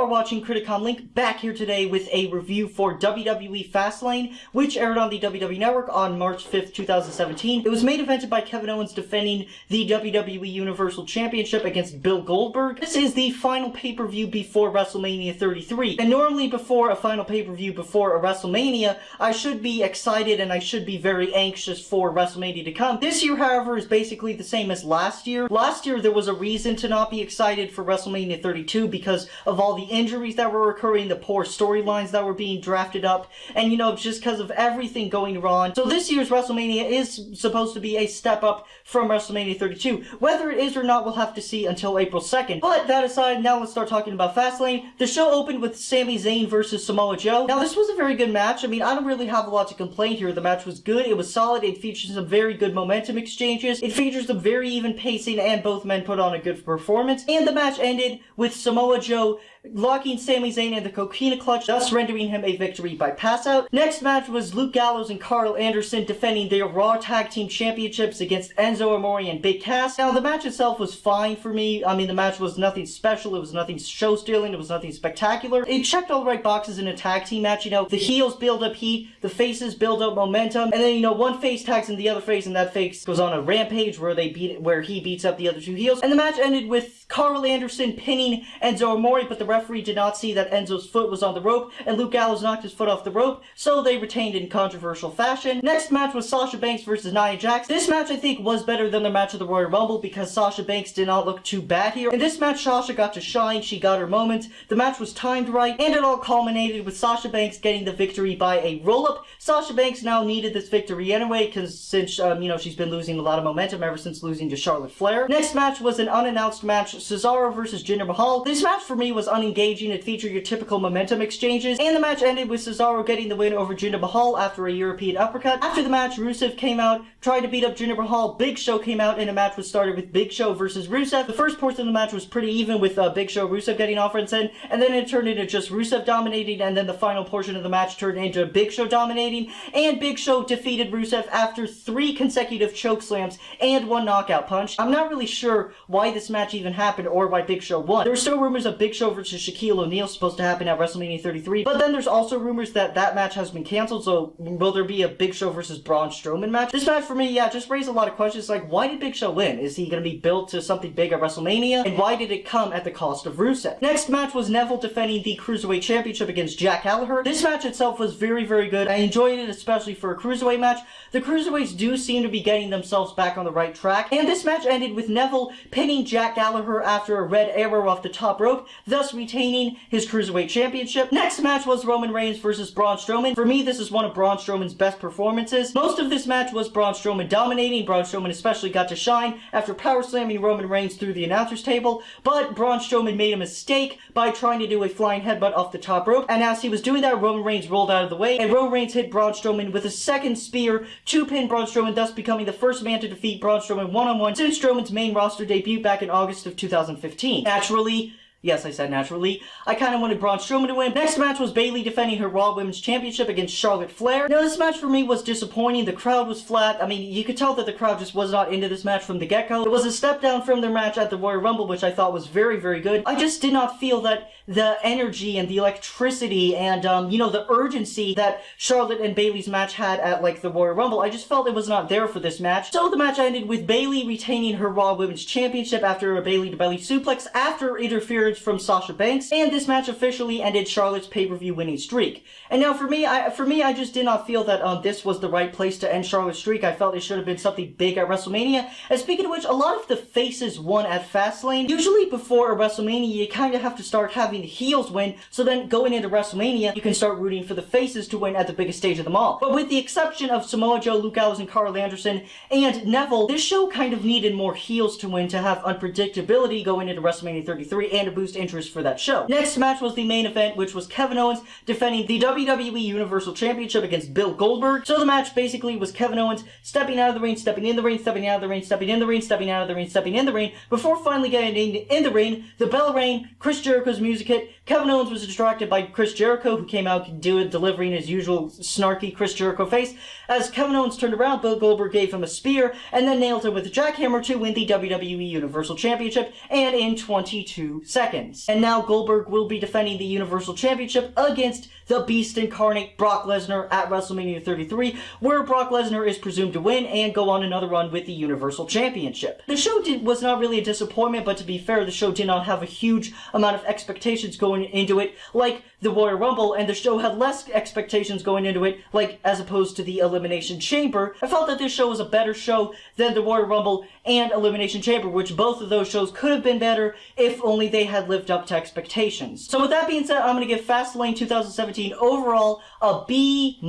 are watching Criticom Link, back here today with a review for WWE Fastlane, which aired on the WWE Network on March 5th, 2017. It was main evented by Kevin Owens defending the WWE Universal Championship against Bill Goldberg. This is the final pay-per-view before WrestleMania 33. And normally before a final pay-per-view before a WrestleMania, I should be excited and I should be very anxious for WrestleMania to come. This year, however, is basically the same as last year. Last year, there was a reason to not be excited for WrestleMania 32 because of all the injuries that were occurring, the poor storylines that were being drafted up, and just because of everything going wrong. So this year's WrestleMania is supposed to be a step up from WrestleMania 32. Whether it is or not, we'll have to see until April 2nd. But that aside, now let's start talking about Fastlane. The show opened with Sami Zayn versus Samoa Joe. Now, this was a very good match. I mean, I don't really have a lot to complain here. The match was good, it was solid, it featured some very good momentum exchanges, it featured some very even pacing, and both men put on a good performance. And the match ended with Samoa Joe locking Sami Zayn in the Coquina Clutch, thus rendering him a victory by passout. Next match was Luke Gallows and Carl Anderson defending their Raw Tag Team Championships against Enzo Amore and Big Cass. Now, the match itself was fine for me. I mean, the match was nothing special, it was nothing show-stealing, it was nothing spectacular. It checked all the right boxes in a tag team match. The heels build up heat, the faces build up momentum, and then, one face tags in the other face, and that face goes on a rampage where he beats up the other two heels. And the match ended with Carl Anderson pinning Enzo Amore, but the referee did not see that Enzo's foot was on the rope, and Luke Gallows knocked his foot off the rope, so they retained in controversial fashion. Next match was Sasha Banks versus Nia Jax. This match, I think, was better than the match of the Royal Rumble because Sasha Banks did not look too bad here. In this match, Sasha got to shine, she got her moment, the match was timed right, and it all culminated with Sasha Banks getting the victory by a roll-up. Sasha Banks now needed this victory anyway, because since, she's been losing a lot of momentum ever since losing to Charlotte Flair. Next match was an unannounced match, Cesaro versus Jinder Mahal. This match for me was unengaging. It featured your typical momentum exchanges, and the match ended with Cesaro getting the win over Jinder Mahal after a European uppercut. After the match, Rusev came out, tried to beat up Jinder Mahal. Big Show came out, and a match was started with Big Show versus Rusev. The first portion of the match was pretty even with Big Show Rusev getting offense in, and then it turned into just Rusev dominating, and then the final portion of the match turned into Big Show dominating, and Big Show defeated Rusev after 3 consecutive choke slams and 1 knockout punch. I'm not really sure why this match even happened or why Big Show won. There were still rumors of Big Show versus Shaquille O'Neal supposed to happen at WrestleMania 33, but then there's also rumors that that match has been canceled, so will there be a Big Show versus Braun Strowman match? This match for me, just raised a lot of questions, like why did Big Show win? Is he going to be built to something big at WrestleMania? And why did it come at the cost of Rusev? Next match was Neville defending the Cruiserweight Championship against Jack Gallagher. This match itself was very, very good. I enjoyed it, especially for a Cruiserweight match. The Cruiserweights do seem to be getting themselves back on the right track, and this match ended with Neville pinning Jack Gallagher after a red arrow off the top rope, thus retaining his Cruiserweight Championship. Next match was Roman Reigns versus Braun Strowman. For me, this is one of Braun Strowman's best performances. Most of this match was Braun Strowman dominating. Braun Strowman especially got to shine after power slamming Roman Reigns through the announcer's table, but Braun Strowman made a mistake by trying to do a flying headbutt off the top rope, and as he was doing that, Roman Reigns rolled out of the way, and Roman Reigns hit Braun Strowman with a second spear to pin Braun Strowman, thus becoming the first man to defeat Braun Strowman one-on-one since Strowman's main roster debut back in August of 2015. Naturally, yes, I said naturally, I kind of wanted Braun Strowman to win. Next match was Bayley defending her Raw Women's Championship against Charlotte Flair. Now, this match for me was disappointing. The crowd was flat. I mean, you could tell that the crowd just was not into this match from the get-go. It was a step down from their match at the Royal Rumble, which I thought was very, very good. I just did not feel that the energy and the electricity and, the urgency that Charlotte and Bayley's match had at, the Royal Rumble, I just felt it was not there for this match. So the match ended with Bayley retaining her Raw Women's Championship after a Bayley-to-belly suplex after interference from Sasha Banks, and this match officially ended Charlotte's pay-per-view winning streak. And now for me, I just did not feel that this was the right place to end Charlotte's streak. I felt it should have been something big at WrestleMania. And speaking of which, a lot of the faces won at Fastlane. Usually before a WrestleMania, you kind of have to start having the heels win, so then going into WrestleMania, you can start rooting for the faces to win at the biggest stage of them all. But with the exception of Samoa Joe, Luke Gallows, and Carl Anderson, and Neville, this show kind of needed more heels to win to have unpredictability going into WrestleMania 33 and to boost interest for that show. Next match was the main event, which was Kevin Owens defending the WWE Universal Championship against Bill Goldberg. So the match basically was Kevin Owens stepping out of the ring, stepping in the ring, stepping out of the ring, stepping in the ring, stepping out of the ring, stepping in the ring, before finally getting in the ring. The bell rang, Chris Jericho's music hit. Kevin Owens was distracted by Chris Jericho, who came out delivering his usual snarky Chris Jericho face. As Kevin Owens turned around, Bill Goldberg gave him a spear, and then nailed him with a jackhammer to win the WWE Universal Championship, and in 22 seconds. seconds. And now Goldberg will be defending the Universal Championship against the Beast Incarnate Brock Lesnar at WrestleMania 33, where Brock Lesnar is presumed to win and go on another run with the Universal Championship. The show was not really a disappointment, but to be fair, the show did not have a huge amount of expectations going into it, like the Royal Rumble, and the show had less expectations going into it, like as opposed to the Elimination Chamber. I felt that this show was a better show than the Royal Rumble and Elimination Chamber, which both of those shows could have been better if only they had lived up to expectations. So with that being said, I'm going to give Fastlane 2017 overall a B-.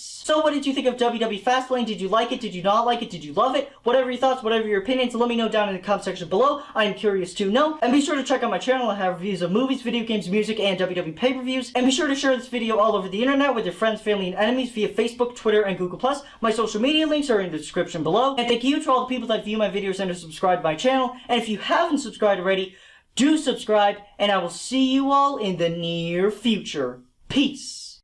So what did you think of WWE Fastlane? Did you like it? Did you not like it? Did you love it? Whatever your thoughts, whatever your opinions, let me know down in the comment section below. I am curious to know. And be sure to check out my channel. I have reviews of movies, video games, music, and WWE pay-per-views. And be sure to share this video all over the internet with your friends, family, and enemies via Facebook, Twitter, and Google+. My social media links are in the description below. And thank you to all the people that view my videos and have subscribed to my channel. And if you haven't subscribed already, do subscribe, and I will see you all in the near future. Peace.